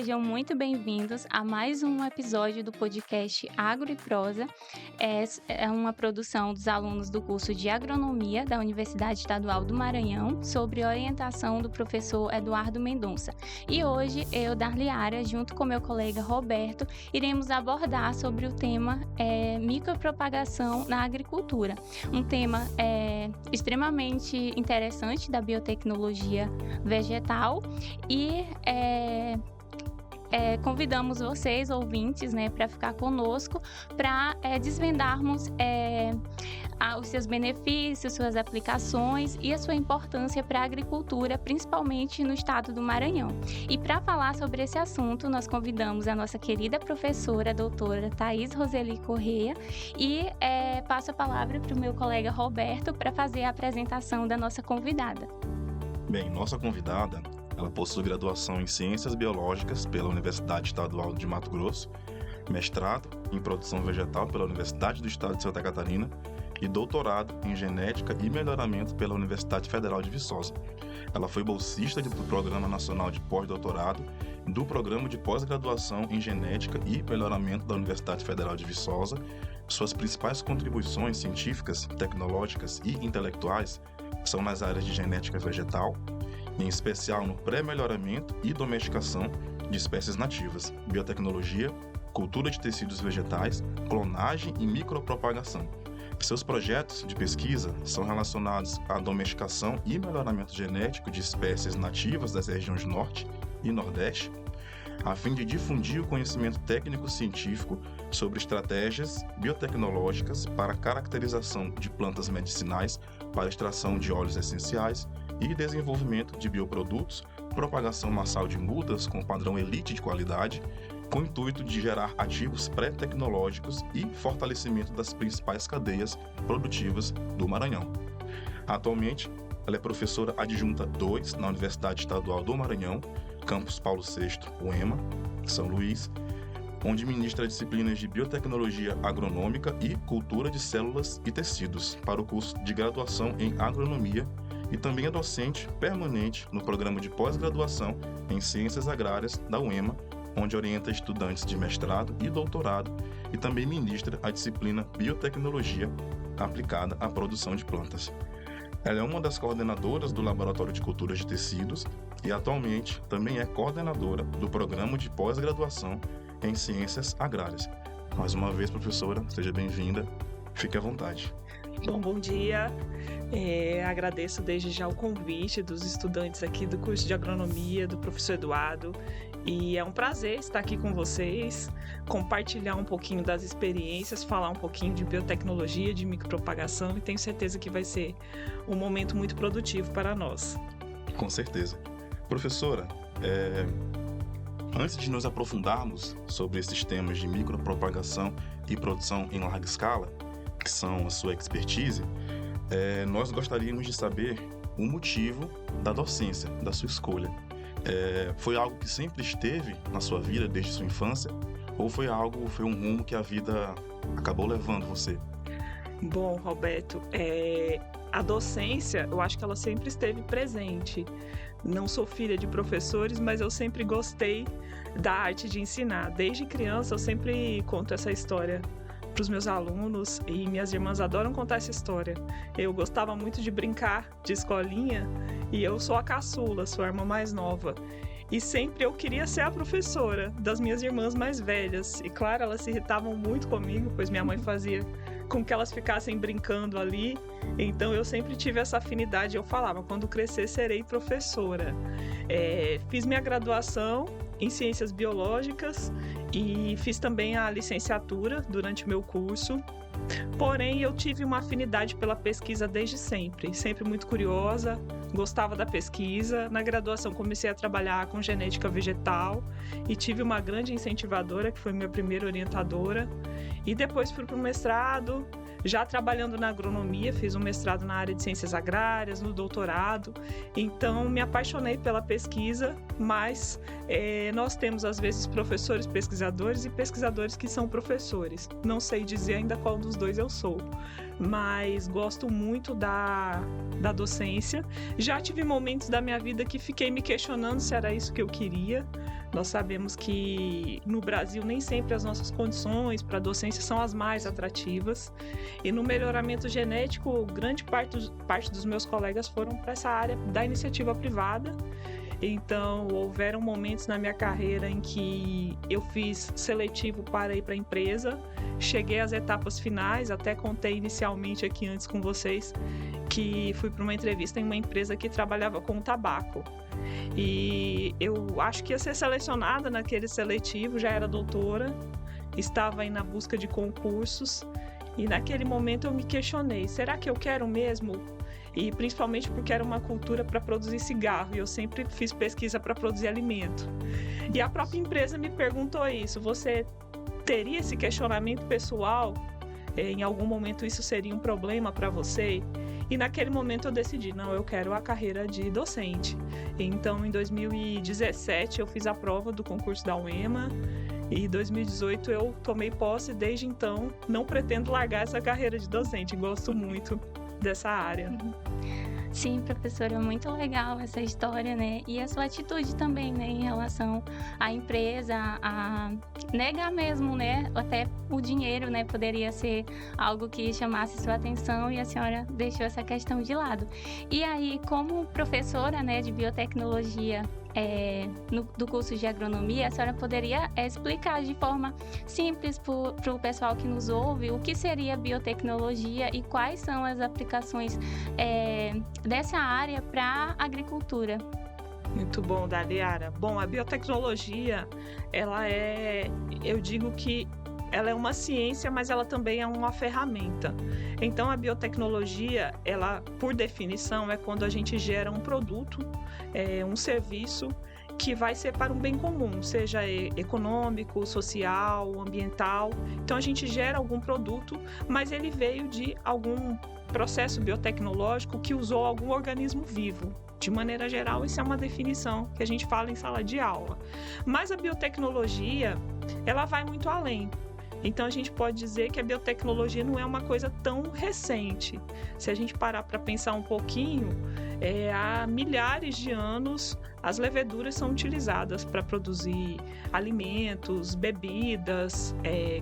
sejam muito bem-vindos a mais um episódio do podcast Agro e Prosa. É uma produção dos alunos do curso de Agronomia da Universidade Estadual do Maranhão, sobre orientação do professor Eduardo Mendonça. E hoje, eu, Darliara, junto com meu colega Roberto, iremos abordar sobre o tema micropropagação na agricultura. Um tema extremamente interessante da biotecnologia vegetal e convidamos vocês, ouvintes, para ficar conosco, para desvendarmos os seus benefícios, suas aplicações e a sua importância para a agricultura, principalmente no estado do Maranhão. E para falar sobre esse assunto, nós convidamos a nossa querida professora, a doutora Thaís Roseli Correia, e passo a palavra para o meu colega Roberto para fazer a apresentação da nossa convidada. Bem, nossa convidada, ela possui graduação em Ciências Biológicas pela Universidade Estadual de Mato Grosso, mestrado em Produção Vegetal pela Universidade do Estado de Santa Catarina e doutorado em Genética e Melhoramento pela Universidade Federal de Viçosa. Ela foi bolsista do Programa Nacional de Pós-Doutorado e do Programa de Pós-Graduação em Genética e Melhoramento da Universidade Federal de Viçosa. Suas principais contribuições científicas, tecnológicas e intelectuais são nas áreas de genética vegetal, em especial no pré-melhoramento e domesticação de espécies nativas, biotecnologia, cultura de tecidos vegetais, clonagem e micropropagação. Seus projetos de pesquisa são relacionados à domesticação e melhoramento genético de espécies nativas das regiões Norte e Nordeste, a fim de difundir o conhecimento técnico-científico sobre estratégias biotecnológicas para a caracterização de plantas medicinais para extração de óleos essenciais e desenvolvimento de bioprodutos, propagação massal de mudas com padrão elite de qualidade, com o intuito de gerar ativos pré-tecnológicos e fortalecimento das principais cadeias produtivas do Maranhão. Atualmente, ela é professora adjunta 2 na Universidade Estadual do Maranhão, Campus Paulo VI, UEMA, São Luís, onde ministra disciplinas de biotecnologia agronômica e cultura de células e tecidos para o curso de graduação em agronomia e também é docente permanente no programa de pós-graduação em ciências agrárias da UEMA, onde orienta estudantes de mestrado e doutorado e também ministra a disciplina biotecnologia aplicada à produção de plantas. Ela é uma das coordenadoras do Laboratório de Culturas de Tecidos e atualmente também é coordenadora do programa de pós-graduação em ciências agrárias. Mais uma vez, professora, seja bem-vinda, fique à vontade. Bom dia, agradeço desde já o convite dos estudantes aqui do curso de agronomia, do professor Eduardo, e é um prazer estar aqui com vocês, compartilhar um pouquinho das experiências, falar um pouquinho de biotecnologia, de micropropagação, e tenho certeza que vai ser um momento muito produtivo para nós. Com certeza. Professora, antes de nos aprofundarmos sobre esses temas de micropropagação e produção em larga escala, que são a sua expertise, nós gostaríamos de saber o motivo da docência, da sua escolha. Foi algo que sempre esteve na sua vida desde sua infância ou foi um rumo que a vida acabou levando você? Bom, Roberto, a docência, eu acho que ela sempre esteve presente. Não sou filha de professores, mas eu sempre gostei da arte de ensinar. Desde criança eu sempre conto essa história para os meus alunos e minhas irmãs adoram contar essa história. Eu gostava muito de brincar de escolinha e eu sou a caçula, sou a irmã mais nova. E sempre eu queria ser a professora das minhas irmãs mais velhas. E claro, elas se irritavam muito comigo, pois minha mãe fazia com que elas ficassem brincando ali. Então eu sempre tive essa afinidade. Eu falava, quando crescer serei professora. Fiz minha graduação em Ciências Biológicas e fiz também a licenciatura durante o meu curso. Porém, eu tive uma afinidade pela pesquisa desde sempre muito curiosa, gostava da pesquisa. Na graduação comecei a trabalhar com genética vegetal e tive uma grande incentivadora, que foi minha primeira orientadora. E depois fui para o mestrado, já trabalhando na agronomia, fiz um mestrado na área de ciências agrárias, no doutorado. Então, me apaixonei pela pesquisa, mas nós temos, às vezes, professores pesquisadores e pesquisadores que são professores. Não sei dizer ainda qual dos dois eu sou, mas gosto muito da docência. Já tive momentos da minha vida que fiquei me questionando se era isso que eu queria, Nós sabemos que no Brasil nem sempre as nossas condições para a docência são as mais atrativas. E no melhoramento genético, grande parte dos meus colegas foram para essa área da iniciativa privada. Então, houveram momentos na minha carreira em que eu fiz seletivo para ir para a empresa, cheguei às etapas finais, até contei inicialmente aqui antes com vocês, que fui para uma entrevista em uma empresa que trabalhava com tabaco. E eu acho que ia ser selecionada naquele seletivo, já era doutora, estava aí na busca de concursos, e naquele momento eu me questionei, será que eu quero mesmo? E principalmente porque era uma cultura para produzir cigarro, e eu sempre fiz pesquisa para produzir alimento. E a própria empresa me perguntou isso, você teria esse questionamento pessoal? Em algum momento isso seria um problema para você? E naquele momento eu decidi, não, eu quero a carreira de docente. Então, em 2017, eu fiz a prova do concurso da UEMA, e em 2018 eu tomei posse, desde então não pretendo largar essa carreira de docente, gosto muito dessa área. Sim, professora, muito legal essa história, né? E a sua atitude também, né, em relação à empresa, a negar mesmo, né? Até o dinheiro, né, poderia ser algo que chamasse sua atenção e a senhora deixou essa questão de lado. E aí, como professora, né, de biotecnologia, do curso de agronomia, a senhora poderia explicar de forma simples para o pessoal que nos ouve o que seria biotecnologia e quais são as aplicações dessa área para a agricultura? Muito bom, Daliara. Bom, a biotecnologia, eu digo que ela é uma ciência, mas ela também é uma ferramenta. Então, a biotecnologia, ela, por definição, é quando a gente gera um produto, um serviço que vai ser para um bem comum, seja econômico, social, ambiental. Então, a gente gera algum produto, mas ele veio de algum processo biotecnológico que usou algum organismo vivo. De maneira geral, isso é uma definição que a gente fala em sala de aula. Mas a biotecnologia, ela vai muito além. Então, a gente pode dizer que a biotecnologia não é uma coisa tão recente. Se a gente parar para pensar um pouquinho, há milhares de anos, as leveduras são utilizadas para produzir alimentos, bebidas,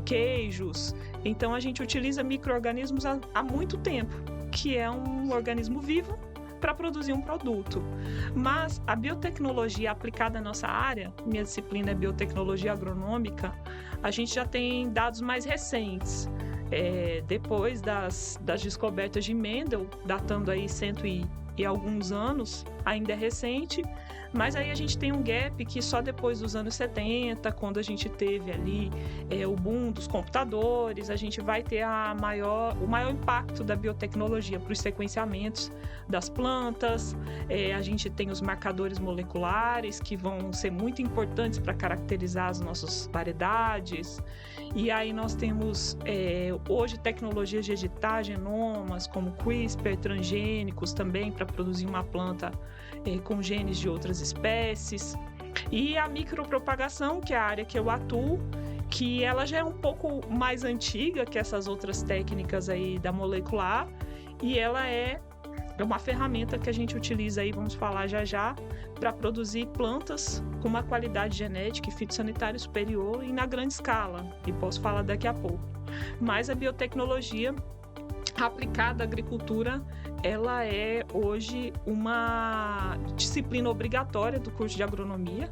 queijos. Então, a gente utiliza micro-organismos há muito tempo, que é um organismo vivo para produzir um produto. Mas a biotecnologia aplicada à nossa área, minha disciplina é biotecnologia agronômica, a gente já tem dados mais recentes. Depois das descobertas de Mendel, datando aí e alguns anos, ainda é recente, mas aí a gente tem um gap que só depois dos anos 70, quando a gente teve ali o boom dos computadores, a gente vai ter o maior impacto da biotecnologia para os sequenciamentos das plantas. A gente tem os marcadores moleculares que vão ser muito importantes para caracterizar as nossas variedades. E aí nós temos hoje tecnologias de editar genomas, como CRISPR, transgênicos também, para produzir uma planta com genes de outras espécies. E a micropropagação, que é a área que eu atuo, que ela já é um pouco mais antiga que essas outras técnicas aí da molecular, e ela é uma ferramenta que a gente utiliza aí, vamos falar já, para produzir plantas com uma qualidade genética e fitossanitária superior e na grande escala, e posso falar daqui a pouco. Mas a biotecnologia aplicada à agricultura, ela é hoje uma disciplina obrigatória do curso de agronomia.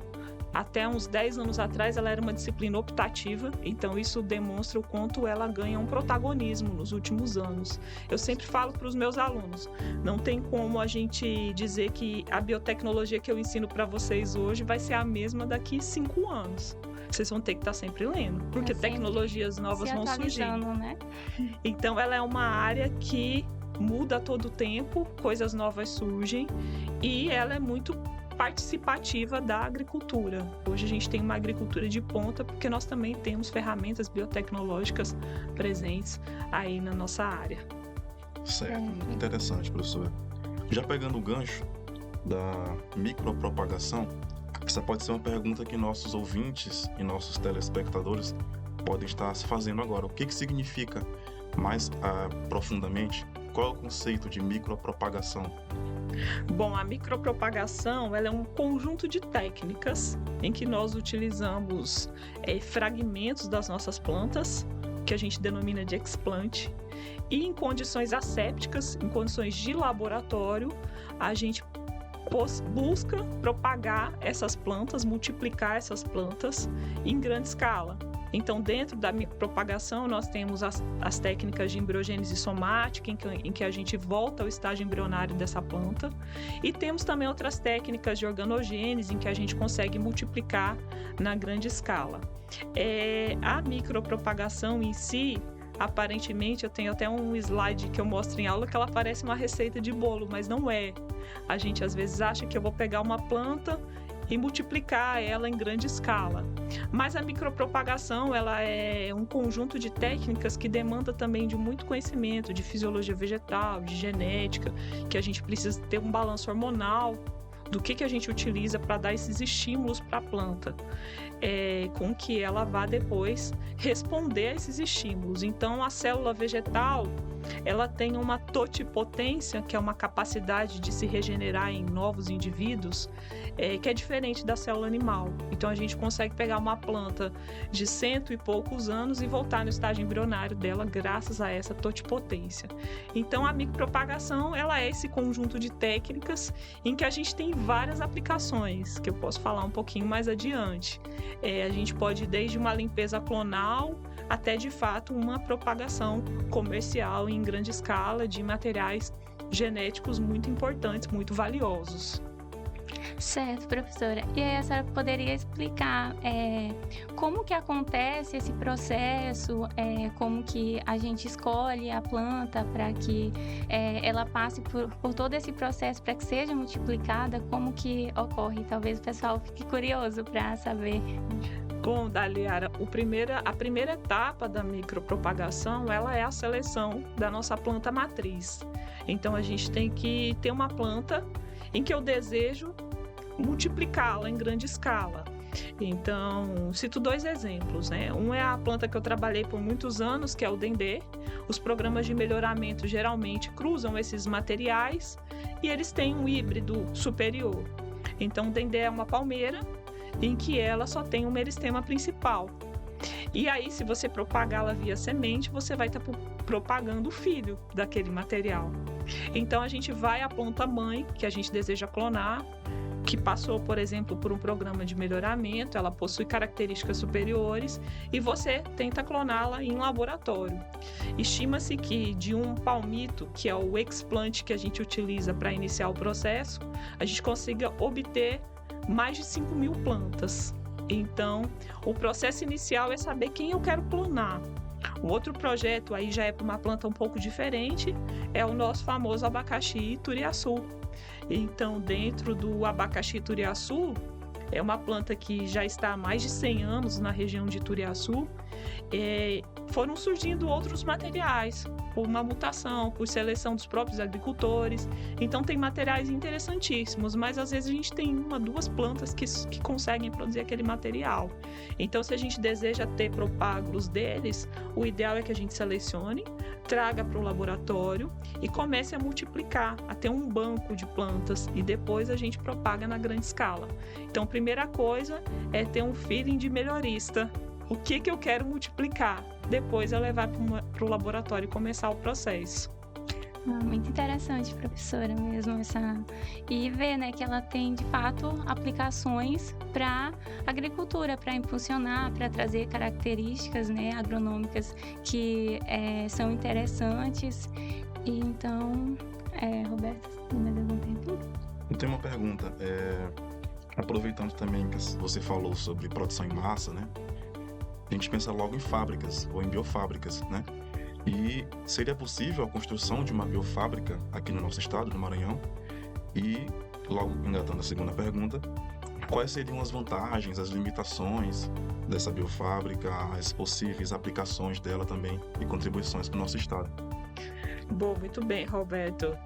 Até uns 10 anos atrás ela era uma disciplina optativa, então isso demonstra o quanto ela ganha um protagonismo nos últimos anos. Eu sempre falo para os meus alunos, não tem como a gente dizer que a biotecnologia que eu ensino para vocês hoje vai ser a mesma daqui 5 anos. Vocês vão ter que estar sempre lendo, porque tecnologias novas vão surgir. Né? Então ela é uma área que muda a todo tempo, coisas novas surgem, e ela é muito participativa da agricultura. Hoje a gente tem uma agricultura de ponta, porque nós também temos ferramentas biotecnológicas presentes aí na nossa área. Certo, interessante, professora. Já pegando o gancho da micropropagação, essa pode ser uma pergunta que nossos ouvintes e nossos telespectadores podem estar se fazendo agora. O que significa mais profundamente qual é o conceito de micropropagação? Bom, a micropropagação ela é um conjunto de técnicas em que nós utilizamos fragmentos das nossas plantas, que a gente denomina de explant, e em condições assépticas, em condições de laboratório, a gente busca propagar essas plantas, multiplicar essas plantas em grande escala. Então, dentro da micropropagação, nós temos as técnicas de embriogênese somática, em que a gente volta ao estágio embrionário dessa planta, e temos também outras técnicas de organogênese, em que a gente consegue multiplicar na grande escala. A micropropagação em si, aparentemente, eu tenho até um slide que eu mostro em aula que ela parece uma receita de bolo, mas não é. A gente às vezes acha que eu vou pegar uma planta e multiplicar ela em grande escala. Mas a micropropagação ela é um conjunto de técnicas que demanda também de muito conhecimento de fisiologia vegetal, de genética, que a gente precisa ter um balanço hormonal do que a gente utiliza para dar esses estímulos para a planta, com que ela vá depois responder a esses estímulos. Então, a célula vegetal ela tem uma totipotência, que é uma capacidade de se regenerar em novos indivíduos, que é diferente da célula animal. Então, a gente consegue pegar uma planta de 100 e poucos anos e voltar no estágio embrionário dela graças a essa totipotência. Então, a micropropagação ela é esse conjunto de técnicas em que a gente tem várias aplicações, que eu posso falar um pouquinho mais adiante. A gente pode ir desde uma limpeza clonal até, de fato, uma propagação comercial em grande escala de materiais genéticos muito importantes, muito valiosos. Certo, professora. E aí a senhora poderia explicar como que acontece esse processo, como que a gente escolhe a planta para que ela passe por todo esse processo para que seja multiplicada, como que ocorre? Talvez o pessoal fique curioso para saber. Bom, Daliara, a primeira etapa da micropropagação ela é a seleção da nossa planta matriz. Então, a gente tem que ter uma planta em que eu desejo multiplicá-la em grande escala. Então, cito dois exemplos, né? Um é a planta que eu trabalhei por muitos anos, que é o dendê. Os programas de melhoramento geralmente cruzam esses materiais e eles têm um híbrido superior. Então, o dendê é uma palmeira em que ela só tem um meristema principal. E aí, se você propagá-la via semente, você vai estar propagando o filho daquele material. Então, a gente vai à planta mãe, que a gente deseja clonar, que passou, por exemplo, por um programa de melhoramento, ela possui características superiores, e você tenta cloná-la em laboratório. Estima-se que de um palmito, que é o explant que a gente utiliza para iniciar o processo, a gente consiga obter mais de 5.000 plantas. Então, o processo inicial é saber quem eu quero clonar. Um outro projeto aí já é para uma planta um pouco diferente, é o nosso famoso abacaxi turiaçu. Então, dentro do abacaxi turiaçu, é uma planta que já está há mais de 100 anos na região de Turiaçu. Foram surgindo outros materiais, por uma mutação, por seleção dos próprios agricultores. Então, tem materiais interessantíssimos, mas às vezes a gente tem uma, duas plantas que conseguem produzir aquele material. Então, se a gente deseja ter propágulos deles, o ideal é que a gente selecione, traga para o laboratório e comece a multiplicar, a ter um banco de plantas, e depois a gente propaga na grande escala. Então, a primeira coisa é ter um feeling de melhorista. O que eu quero multiplicar? Depois é levar para o laboratório e começar o processo. Muito interessante, professora, mesmo e ver, né, que ela tem de fato aplicações para agricultura, para impulsionar, para trazer características, né, agronômicas que são interessantes. E então, Roberto, me deu um tempo? Eu tenho uma pergunta. Aproveitando também que você falou sobre produção em massa, né? A gente pensa logo em fábricas ou em biofábricas, né? E seria possível a construção de uma biofábrica aqui no nosso estado, no Maranhão? E, logo engatando a segunda pergunta, quais seriam as vantagens, as limitações dessa biofábrica, as possíveis aplicações dela também e contribuições para o nosso estado? Bom, muito bem, Roberto.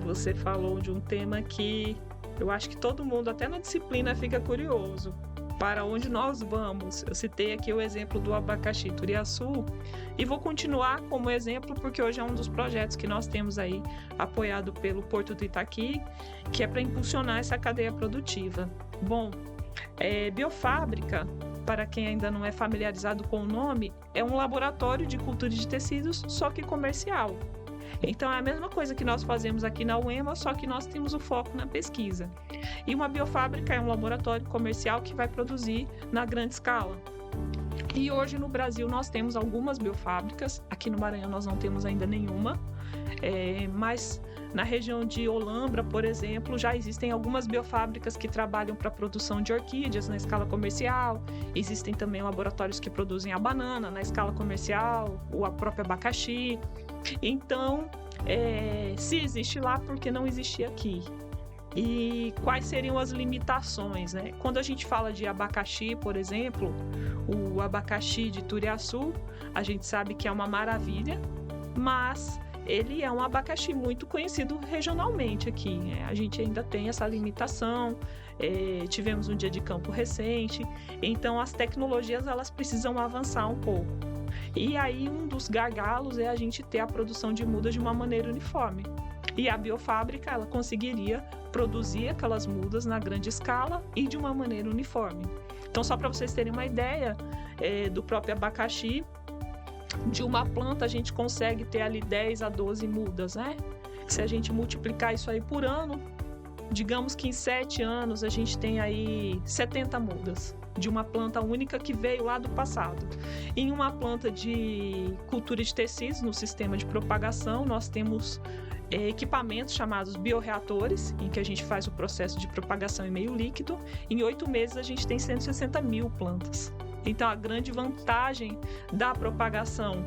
Você falou de um tema que eu acho que todo mundo, até na disciplina, fica curioso. para onde nós vamos. Eu citei aqui o exemplo do abacaxi Turiaçu e vou continuar como exemplo porque hoje é um dos projetos que nós temos aí apoiado pelo Porto do Itaqui, que é para impulsionar essa cadeia produtiva. Bom, biofábrica, para quem ainda não é familiarizado com o nome, é um laboratório de cultura de tecidos, só que comercial. Então é a mesma coisa que nós fazemos aqui na UEMA, só que nós temos o foco na pesquisa. E uma biofábrica é um laboratório comercial que vai produzir na grande escala. E hoje no Brasil nós temos algumas biofábricas, aqui no Maranhão nós não temos ainda nenhuma, mas na região de Olambra, por exemplo, já existem algumas biofábricas que trabalham para a produção de orquídeas na escala comercial, existem também laboratórios que produzem a banana na escala comercial, ou a própria abacaxi. Então, se existe lá, por que não existir aqui? E quais seriam as limitações, né? Quando a gente fala de abacaxi, por exemplo, o abacaxi de Turiaçu, a gente sabe que é uma maravilha, mas ele é um abacaxi muito conhecido regionalmente aqui, né? A gente ainda tem essa limitação, tivemos um dia de campo recente, então as tecnologias elas precisam avançar um pouco. E aí um dos gargalos é a gente ter a produção de mudas de uma maneira uniforme. E a biofábrica ela conseguiria produzir aquelas mudas na grande escala e de uma maneira uniforme. Então só para vocês terem uma ideia do próprio abacaxi, de uma planta a gente consegue ter ali 10 a 12 mudas, né? Se a gente multiplicar isso aí por ano, digamos que em 7 anos a gente tem aí 70 mudas de uma planta única que veio lá do passado. Em uma planta de cultura de tecidos, no sistema de propagação, nós temos equipamentos chamados bioreatores, em que a gente faz o processo de propagação em meio líquido. Em 8 meses a gente tem 160 mil plantas. Então a grande vantagem da propagação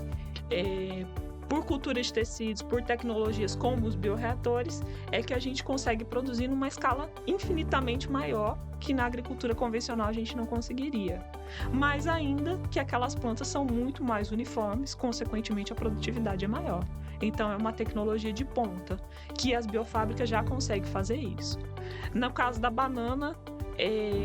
por cultura de tecidos, por tecnologias como os bioreatores, é que a gente consegue produzir numa escala infinitamente maior que na agricultura convencional a gente não conseguiria. Mas ainda que aquelas plantas são muito mais uniformes, consequentemente a produtividade é maior. Então é uma tecnologia de ponta, que as biofábricas já conseguem fazer isso. No caso da banana,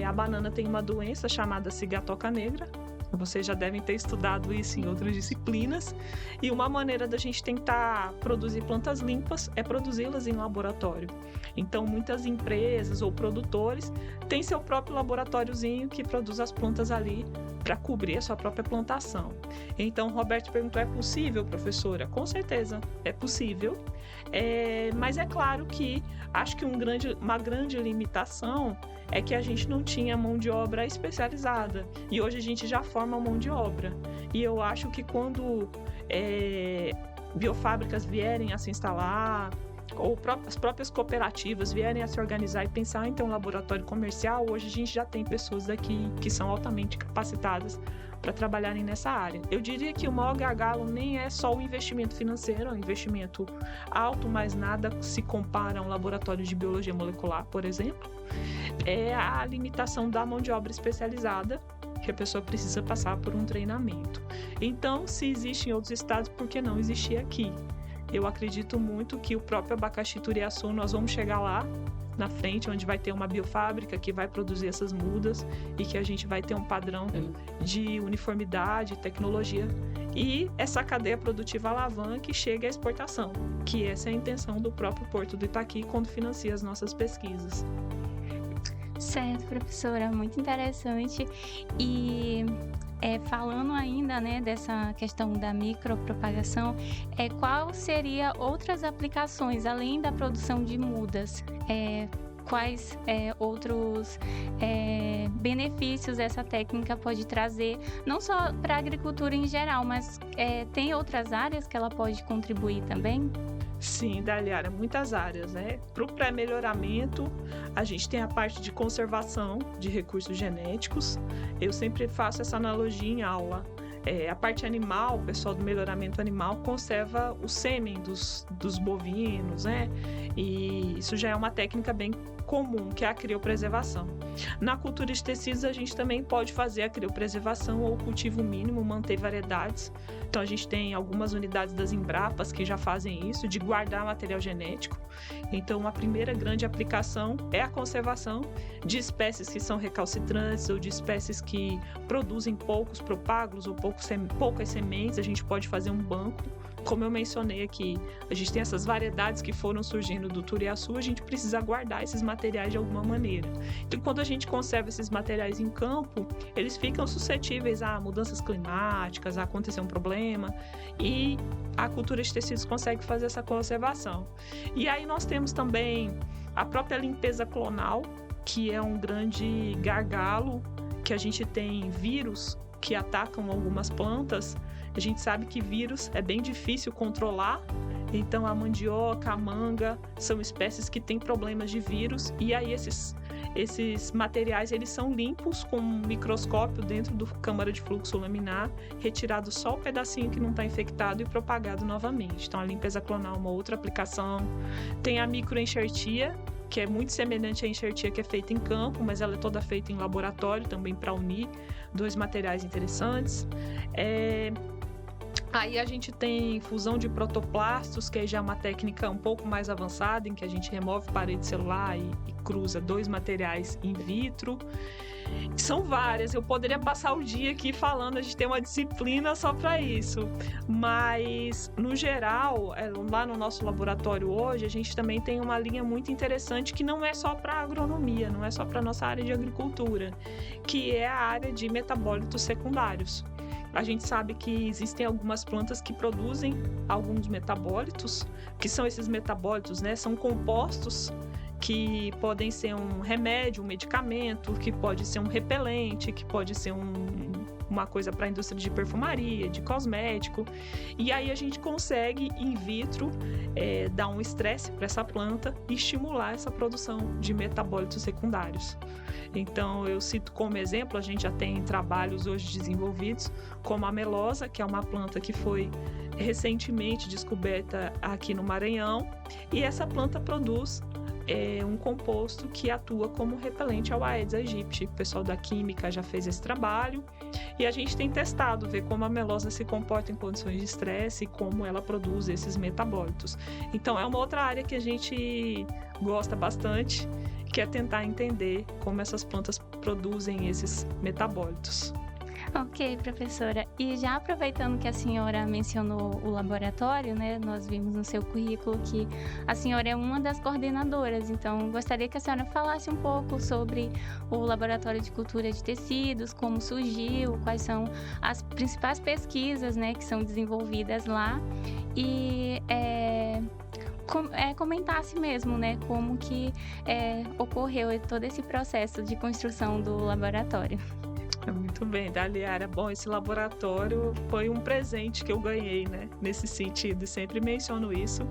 a banana tem uma doença chamada cigatoca negra. Vocês já devem ter estudado isso em outras disciplinas. E uma maneira da gente tentar produzir plantas limpas é produzi-las em laboratório. Então, muitas empresas ou produtores têm seu próprio laboratóriozinho que produz as plantas ali para cobrir a sua própria plantação. Então, o Roberto perguntou, é possível, professora? Com certeza, é possível. Mas é claro que acho que uma grande limitação é que a gente não tinha mão de obra especializada. E hoje a gente já forma mão de obra. E eu acho que quando biofábricas vierem a se instalar, ou as próprias cooperativas vierem a se organizar e pensar em ter um laboratório comercial, hoje a gente já tem pessoas daqui que são altamente capacitadas para trabalharem nessa área. Eu diria que o maior gargalo nem é só o investimento financeiro, é um investimento alto, mas nada se compara a um laboratório de biologia molecular, por exemplo. É a limitação da mão de obra especializada, que a pessoa precisa passar por um treinamento. Então, se existe em outros estados, por que não existir aqui? Eu acredito muito que o próprio abacaxi Turiaçu, nós vamos chegar lá na frente, onde vai ter uma biofábrica que vai produzir essas mudas e que a gente vai ter um padrão de uniformidade, tecnologia e essa cadeia produtiva alavanca e chega à exportação, que essa é a intenção do próprio Porto do Itaqui quando financia as nossas pesquisas. Certo, professora, muito interessante. E falando ainda, né, dessa questão da micropropagação, qual seria outras aplicações além da produção de mudas? Quais outros benefícios essa técnica pode trazer, não só para a agricultura em geral, mas tem outras áreas que ela pode contribuir também? Sim, Daliara, muitas áreas, né? Para o pré-melhoramento, a gente tem a parte de conservação de recursos genéticos. Eu sempre faço essa analogia em aula. A parte animal, o pessoal do melhoramento animal conserva o sêmen dos bovinos, né? E isso já é uma técnica bem comum, que é a criopreservação. Na cultura de tecidos, a gente também pode fazer a criopreservação ou cultivo mínimo, manter variedades. Então, a gente tem algumas unidades das Embrapas que já fazem isso, de guardar material genético. Então, a primeira grande aplicação é a conservação de espécies que são recalcitrantes ou de espécies que produzem poucos propágulos ou poucas sementes. A gente pode fazer um banco. Como eu mencionei aqui, a gente tem essas variedades que foram surgindo do Turiaçu, a gente precisa guardar esses materiais de alguma maneira. Então, quando a gente conserva esses materiais em campo, eles ficam suscetíveis a mudanças climáticas, a acontecer um problema, e a cultura de tecidos consegue fazer essa conservação. E aí nós temos também a própria limpeza clonal, que é um grande gargalo, que a gente tem vírus que atacam algumas plantas. A gente sabe que vírus é bem difícil controlar, então a mandioca, a manga são espécies que têm problemas de vírus, e aí esses materiais eles são limpos com um microscópio dentro do câmara de fluxo laminar, retirado só o pedacinho que não está infectado e propagado novamente. Então a limpeza clonal é uma outra aplicação. Tem a microenxertia, que é muito semelhante à enxertia que é feita em campo, mas ela é toda feita em laboratório também para unir dois materiais interessantes. Aí a gente tem fusão de protoplastos, que já é uma técnica um pouco mais avançada, em que a gente remove parede celular e cruza dois materiais in vitro. São várias, eu poderia passar o dia aqui falando, a gente tem uma disciplina só para isso, mas no geral, lá no nosso laboratório hoje, a gente também tem uma linha muito interessante que não é só para agronomia, não é só para nossa área de agricultura, que é a área de metabólitos secundários. A gente sabe que existem algumas plantas que produzem alguns metabólitos, que são esses metabólitos, né? São compostos que podem ser um remédio, um medicamento, que pode ser um repelente, que pode ser uma coisa para a indústria de perfumaria, de cosmético. E aí a gente consegue, in vitro, dar um estresse para essa planta e estimular essa produção de metabólitos secundários. Então, eu cito como exemplo, a gente já tem trabalhos hoje desenvolvidos, como a melosa, que é uma planta que foi recentemente descoberta aqui no Maranhão, e essa planta produz um composto que atua como repelente ao Aedes aegypti. O pessoal da química já fez esse trabalho e a gente tem testado, ver como a melosa se comporta em condições de estresse e como ela produz esses metabólitos. Então, é uma outra área que a gente gosta bastante, que é tentar entender como essas plantas produzem esses metabólitos. Ok, professora. E já aproveitando que a senhora mencionou o laboratório, né? Nós vimos no seu currículo que a senhora é uma das coordenadoras, então gostaria que a senhora falasse um pouco sobre o Laboratório de Cultura de Tecidos, como surgiu, quais são as principais pesquisas, né, que são desenvolvidas lá e comentasse mesmo, né, como que ocorreu todo esse processo de construção do laboratório. Muito bem, Daliara. Bom, esse laboratório foi um presente que eu ganhei, né? Nesse sentido, e sempre menciono isso.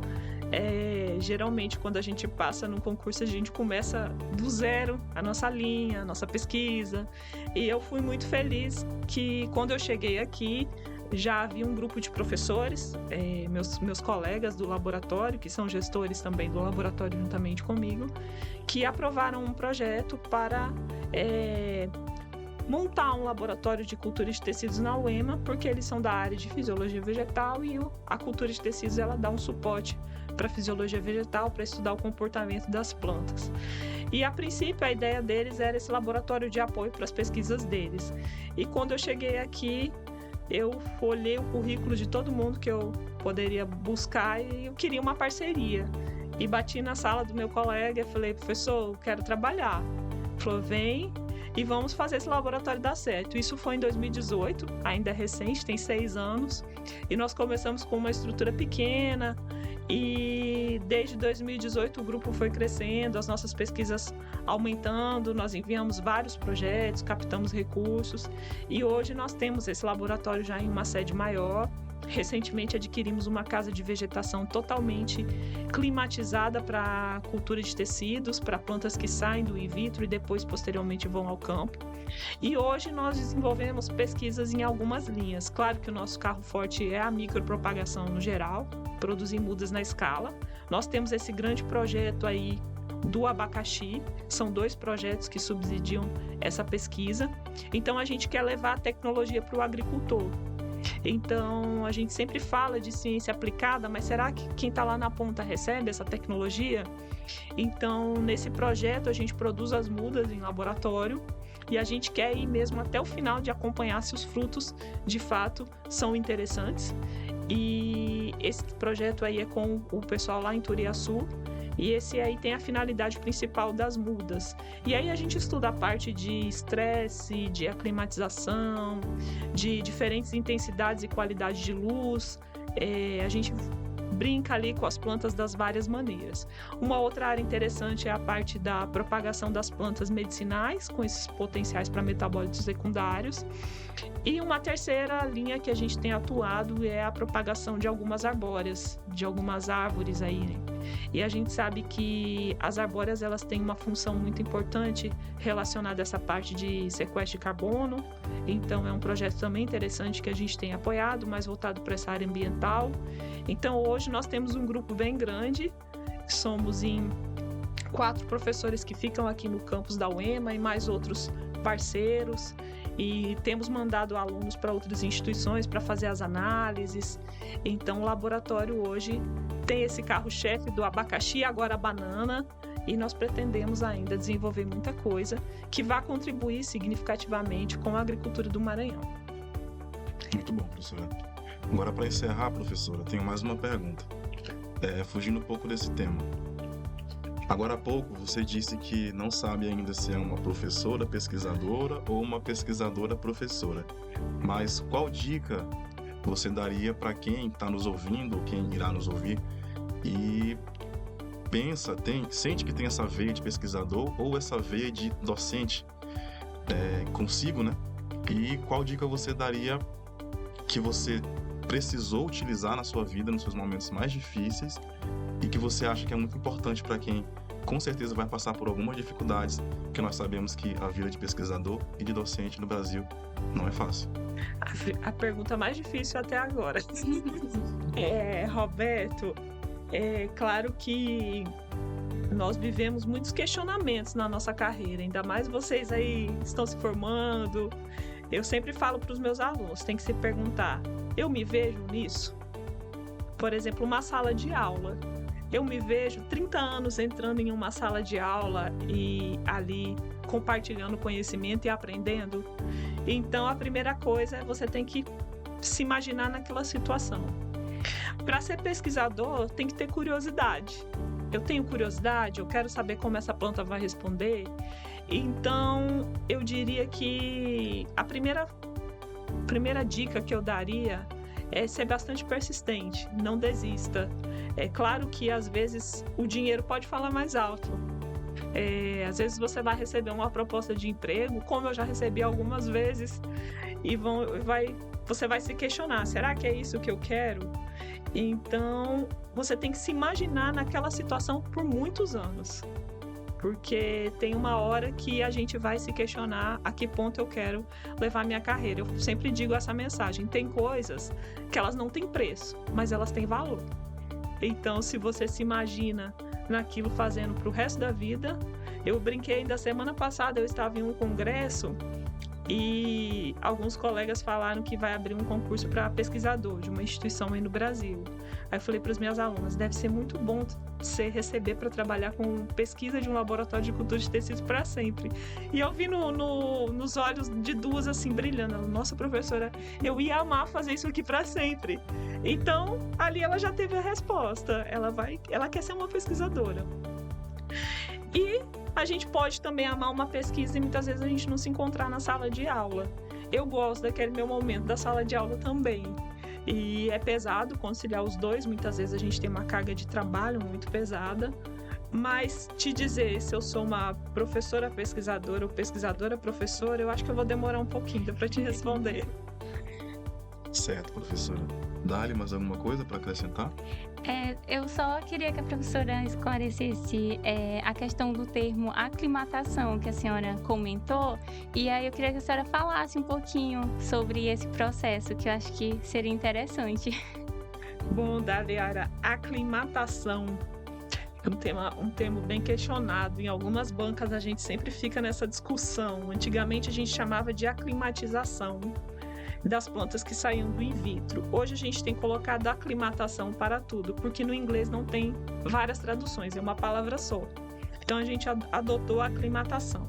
Geralmente, quando a gente passa num concurso, a gente começa do zero a nossa linha, a nossa pesquisa. E eu fui muito feliz que, quando eu cheguei aqui, já havia um grupo de professores, meus colegas do laboratório, que são gestores também do laboratório juntamente comigo, que aprovaram um projeto para montar um laboratório de cultura de tecidos na UEMA, porque eles são da área de fisiologia vegetal e a cultura de tecidos ela dá um suporte para a fisiologia vegetal, para estudar o comportamento das plantas. E a princípio a ideia deles era esse laboratório de apoio para as pesquisas deles. E quando eu cheguei aqui, eu olhei o currículo de todo mundo que eu poderia buscar e eu queria uma parceria. E bati na sala do meu colega e falei, professor, eu quero trabalhar. Ele falou, vem e vamos fazer esse laboratório dar certo. Isso foi em 2018, ainda é recente, tem 6 anos. E nós começamos com uma estrutura pequena e desde 2018 o grupo foi crescendo, as nossas pesquisas aumentando, nós enviamos vários projetos, captamos recursos e hoje nós temos esse laboratório já em uma sede maior, Recentemente adquirimos uma casa de vegetação totalmente climatizada para cultura de tecidos, para plantas que saem do in vitro e depois, posteriormente, vão ao campo. E hoje nós desenvolvemos pesquisas em algumas linhas. Claro que o nosso carro forte é a micropropagação no geral, produzir mudas na escala. Nós temos esse grande projeto aí do abacaxi, são 2 projetos que subsidiam essa pesquisa. Então a gente quer levar a tecnologia para o agricultor. Então a gente sempre fala de ciência aplicada, mas será que quem está lá na ponta recebe essa tecnologia? Então nesse projeto a gente produz as mudas em laboratório e a gente quer ir mesmo até o final de acompanhar se os frutos de fato são interessantes. E esse projeto aí é com o pessoal lá em Turiaçu. E esse aí tem a finalidade principal das mudas. E aí a gente estuda a parte de estresse, de aclimatização, de diferentes intensidades e qualidade de luz. A gente brinca ali com as plantas das várias maneiras. Uma outra área interessante é a parte da propagação das plantas medicinais, com esses potenciais para metabólitos secundários. E uma terceira linha que a gente tem atuado é a propagação de algumas arbóreas, de algumas árvores aí, né? E a gente sabe que as arbóreas elas têm uma função muito importante relacionada a essa parte de sequestro de carbono. Então é um projeto também interessante que a gente tem apoiado, mais voltado para essa área ambiental. Então hoje nós temos um grupo bem grande, somos em 4 professores que ficam aqui no campus da UEMA e mais outros parceiros. E temos mandado alunos para outras instituições para fazer as análises. Então o laboratório hoje tem esse carro-chefe do abacaxi, agora a banana, e nós pretendemos ainda desenvolver muita coisa que vai contribuir significativamente com a agricultura do Maranhão. Muito bom, professora. Agora, para encerrar, professora, tenho mais uma pergunta. Fugindo um pouco desse tema. Agora há pouco você disse que não sabe ainda se é uma professora pesquisadora ou uma pesquisadora professora. Mas qual dica você daria para quem está nos ouvindo ou quem irá nos ouvir e sente que tem essa veia de pesquisador ou essa veia de docente consigo, né? E qual dica você daria que você precisou utilizar na sua vida, nos seus momentos mais difíceis e que você acha que é muito importante para quem com certeza vai passar por algumas dificuldades, porque nós sabemos que a vida de pesquisador e de docente no Brasil não é fácil. A pergunta mais difícil até agora. Roberto, é claro que nós vivemos muitos questionamentos na nossa carreira, ainda mais vocês aí estão se formando. Eu sempre falo para os meus alunos, tem que se perguntar, eu me vejo nisso? Por exemplo, uma sala de aula. Eu me vejo 30 anos entrando em uma sala de aula e ali compartilhando conhecimento e aprendendo. Então, a primeira coisa é você tem que se imaginar naquela situação. Para ser pesquisador, tem que ter curiosidade. Eu tenho curiosidade, eu quero saber como essa planta vai responder. Então, eu diria que a primeira dica que eu daria é ser bastante persistente, não desista. É claro que às vezes o dinheiro pode falar mais alto. Às vezes você vai receber uma proposta de emprego, como eu já recebi algumas vezes, e você vai se questionar, será que é isso que eu quero? Então, você tem que se imaginar naquela situação por muitos anos. Porque tem uma hora que a gente vai se questionar a que ponto eu quero levar minha carreira. Eu sempre digo essa mensagem, tem coisas que elas não têm preço, mas elas têm valor. Então, se você se imagina naquilo fazendo para o resto da vida, eu brinquei ainda semana passada, eu estava em um congresso e alguns colegas falaram que vai abrir um concurso para pesquisador de uma instituição aí no Brasil. Aí eu falei para os meus alunos, deve ser muito bom você receber para trabalhar com pesquisa de um laboratório de cultura de tecidos para sempre. E eu vi nos olhos de duas assim brilhando, nossa professora, eu ia amar fazer isso aqui para sempre. Então, ali ela já teve a resposta, ela quer ser uma pesquisadora. E a gente pode também amar uma pesquisa e muitas vezes a gente não se encontrar na sala de aula. Eu gosto daquele meu momento da sala de aula também. E é pesado conciliar os dois, muitas vezes a gente tem uma carga de trabalho muito pesada, mas te dizer se eu sou uma professora pesquisadora ou pesquisadora professora, eu acho que eu vou demorar um pouquinho para te responder. Certo, professora. Dá-lhe mais alguma coisa para acrescentar? Eu só queria que a professora esclarecesse a questão do termo aclimatação que a senhora comentou, e aí eu queria que a senhora falasse um pouquinho sobre esse processo, que eu acho que seria interessante. Bom, Daliara, aclimatação é um termo bem questionado. Em algumas bancas a gente sempre fica nessa discussão. Antigamente a gente chamava de aclimatização das plantas que saíam do in vitro. Hoje a gente tem colocado aclimatação para tudo, porque no inglês não tem várias traduções, é uma palavra só. Então a gente adotou a aclimatação.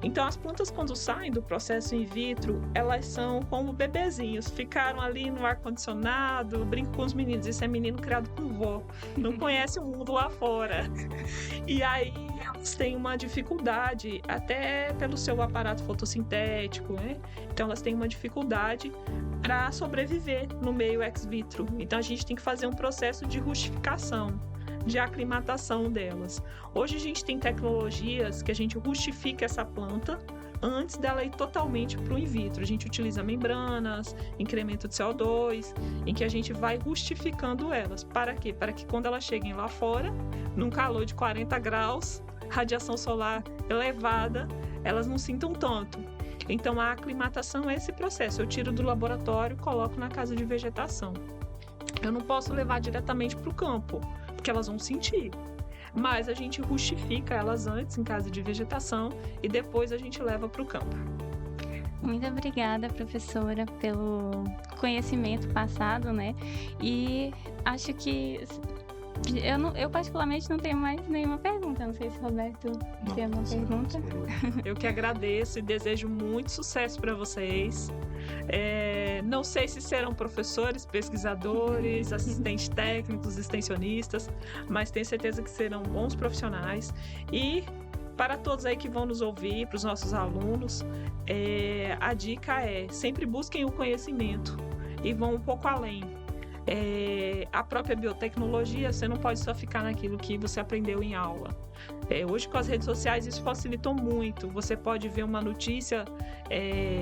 Então as plantas, quando saem do processo in vitro, elas são como bebezinhos, ficaram ali no ar-condicionado. Eu brinco com os meninos, isso é menino criado com vó, não conhece o mundo lá fora. E aí elas têm uma dificuldade, até pelo seu aparato fotossintético, né? Então elas têm uma dificuldade para sobreviver no meio ex vitro. Então a gente tem que fazer um processo de rustificação, de aclimatação delas. Hoje a gente tem tecnologias que a gente rustifica essa planta antes dela ir totalmente para o in vitro. A gente utiliza membranas, incremento de CO2, em que a gente vai rustificando elas. Para quê? Para que quando elas cheguem lá fora, num calor de 40 graus, radiação solar elevada, elas não sintam tanto. Então a aclimatação é esse processo. Eu tiro do laboratório, coloco na casa de vegetação. Eu não posso levar diretamente para o campo, porque elas vão sentir. Mas a gente rustifica elas antes em casa de vegetação e depois a gente leva para o campo. Muito obrigada, professora, pelo conhecimento passado, né? E acho que eu particularmente não tenho mais nenhuma pergunta. Não sei se o Roberto tem alguma pergunta. Eu que agradeço e desejo muito sucesso para vocês. Não sei se serão professores, pesquisadores, assistentes técnicos, extensionistas, mas tenho certeza que serão bons profissionais. E para todos aí que vão nos ouvir, para os nossos alunos, a dica é: sempre busquem o conhecimento e vão um pouco além. A própria biotecnologia, você não pode só ficar naquilo que você aprendeu em aula. Hoje, com as redes sociais, isso facilitou muito. Você pode ver uma notícia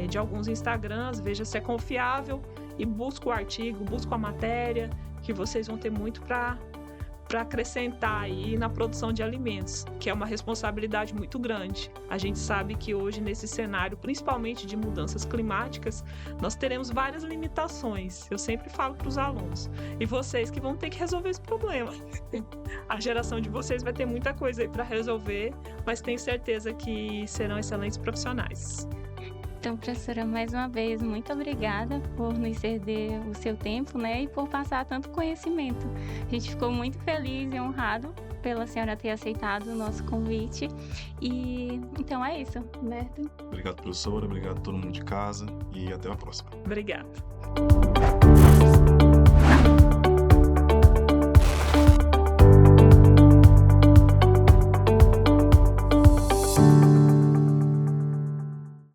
de alguns Instagrams, veja se é confiável e busca o artigo, busca a matéria, que vocês vão ter muito para acrescentar aí na produção de alimentos, que é uma responsabilidade muito grande. A gente sabe que hoje, nesse cenário, principalmente de mudanças climáticas, nós teremos várias limitações. Eu sempre falo para os alunos, e vocês que vão ter que resolver esse problema. A geração de vocês vai ter muita coisa aí para resolver, mas tenho certeza que serão excelentes profissionais. Então, professora, mais uma vez, muito obrigada por nos ceder o seu tempo, né, e por passar tanto conhecimento. A gente ficou muito feliz e honrado pela senhora ter aceitado o nosso convite. E então é isso, Roberto. Obrigado, professora. Obrigado a todo mundo de casa e até a próxima. Obrigada.